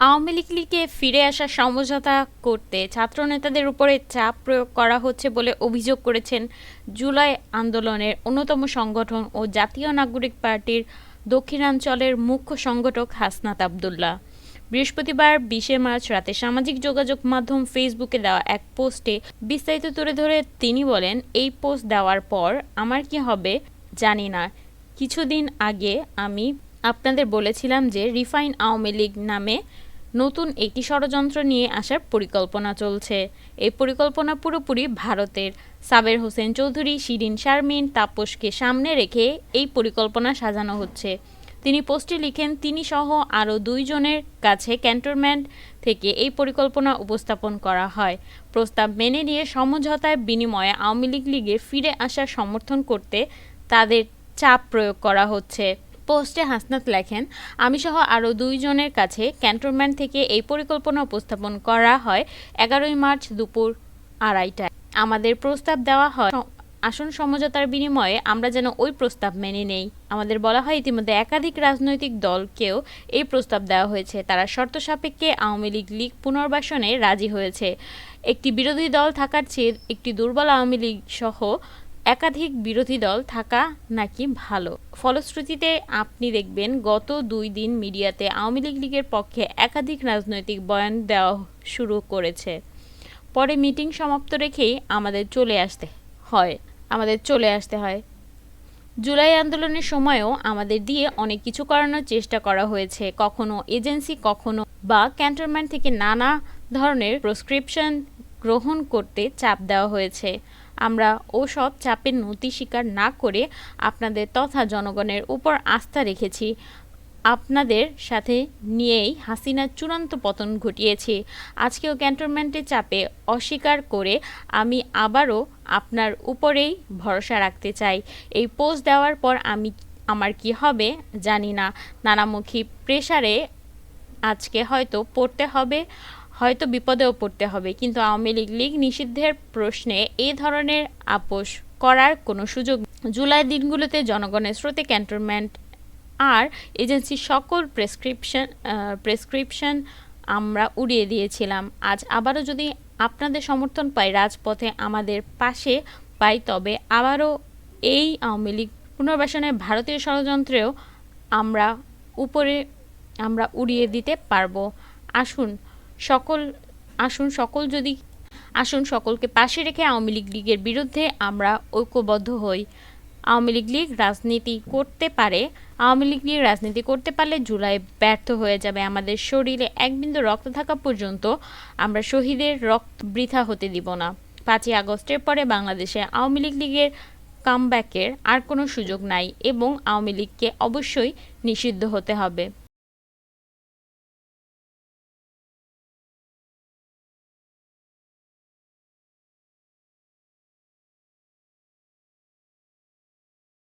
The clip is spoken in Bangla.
আওয়ামী লীগে ফিরে আসার সমঝোতা করতে ছাত্রনেতাদের উপরে চাপ প্রয়োগ করা হচ্ছে বলে অভিযোগ করেছেন জুলাই আন্দোলনের অন্যতম সংগঠন ও জাতীয় নাগরিক পার্টির দক্ষিণাঞ্চলের মুখ্য সংগঠক হাসনাত আবদুল্লাহ। বৃহস্পতিবার ২০ মার্চ রাতে সামাজিক যোগাযোগ মাধ্যম ফেসবুকে দেওয়া এক পোস্টে বিস্তারিত তুলে ধরে তিনি বলেন, এই পোস্ট দেওয়ার পর আমার কি হবে জানি না। কিছুদিন আগে আমি আপনাদের বলেছিলাম যে রিফাইন আওয়ামী লীগ নামে নতুন একটি ষড়যন্ত্র নিয়ে আসার পরিকল্পনা চলছে। এই পরিকল্পনা পুরোপুরি ভারতের। সাবের হোসেন চৌধুরী, শিরিন শারমিন, তাপসকে সামনে রেখে এই পরিকল্পনা সাজানো হচ্ছে। তিনি পোস্টে লিখেন, তিনি সহ আরও ২ জনের কাছে ক্যান্টনমেন্ট থেকে এই পরিকল্পনা উপস্থাপন করা হয়। প্রস্তাব মেনে নিয়ে সমঝোতার বিনিময়ে আওয়ামী লীগে ফিরে আসার সমর্থন করতে তাদের চাপ প্রয়োগ করা হচ্ছে। পোস্টে হাসনাত লেখেন, আমি সহ আরও ২ জনের কাছে ক্যান্টনমেন্ট থেকে এই পরিকল্পনা উপস্থাপন করা হয় ১১ মার্চ দুপুর ২:৩০টায়। আমাদের প্রস্তাব দেওয়া হয় আসন সমঝোতার বিনিময়ে আমরা যেন ওই প্রস্তাব মেনে নেই। আমাদের বলা হয় ইতিমধ্যে একাধিক রাজনৈতিক দলকেও এই প্রস্তাব দেওয়া হয়েছে। তারা শর্ত সাপেক্ষে আওয়ামী লীগ পুনর্বাসনে রাজি হয়েছে। একটি বিরোধী দল থাকার চেয়ে একটি দুর্বল আওয়ামী লীগ সহ একাধিক বিরোধী দল থাকা নাকি ভালো। ফলশ্রুতিতে আপনি দেখবেন গত ২ দিন মিডিয়াতে আওয়ামী লীগের পক্ষে একাধিক রাজনৈতিক বয়ান দেওয়া শুরু করেছে। পরে মিটিং সমাপ্ত রেখেই আমাদের চলে আসতে হয়। জুলাই আন্দোলনের সময়ও আমাদের দিয়ে অনেক কিছু করানোর চেষ্টা করা হয়েছে। কখনো এজেন্সি, কখনো বা ক্যান্টনমেন্ট থেকে নানা ধরনের প্রেসক্রিপশন গ্রহণ করতে চাপ দেওয়া হয়েছে। আমরা ওসব চাপের নতি স্বীকার না করে আপনাদের তথা জনগণের উপর আস্থা রেখেছি। আপনাদের সাথে নিয়েই হাসিনার চূড়ান্ত পতন ঘটিয়েছি। আজকেও ক্যান্টনমেন্টের চাপে অস্বীকার করে আমি আবারও আপনার উপরেই ভরসা রাখতে চাই। এই পোস্ট দেওয়ার পর আমার কি হবে জানি না। নানামুখী প্রেসারে আজকে হয়তো পড়তে হবে, হয়তো বিপদেও পড়তে হবে, কিন্তু আওয়ামী লীগ নিষিদ্ধের প্রশ্নে এ ধরনের আপোষ করার কোনো সুযোগ নেই। জুলাই দিনগুলোতে জনগণের স্রোতে ক্যান্টনমেন্ট আর এজেন্সির সকল প্রেসক্রিপশন আমরা উড়িয়ে দিয়েছিলাম। আজ আবারও যদি আপনাদের সমর্থন পাই, রাজপথে আমাদের পাশে পাই, তবে আবারও এই আওয়ামী লীগ পুনর্বাসনের ভারতীয় ষড়যন্ত্রেও আমরা উড়িয়ে দিতে পারবো। আসুন সকলকে পাশে রেখে আওয়ামী লীগের বিরুদ্ধে আমরা ঐক্যবদ্ধ হই। আওয়ামী লীগ রাজনীতি করতে পারলে জুলাই ব্যর্থ হয়ে যাবে। আমাদের শরীরে এক বিন্দু রক্ত থাকা পর্যন্ত আমরা শহীদের রক্ত বৃথা হতে দিব না। ৫ই আগস্টের পরে বাংলাদেশে আওয়ামী লীগের কামব্যাকের আর কোনো সুযোগ নাই এবং আওয়ামী লীগকে অবশ্যই নিষিদ্ধ হতে হবে।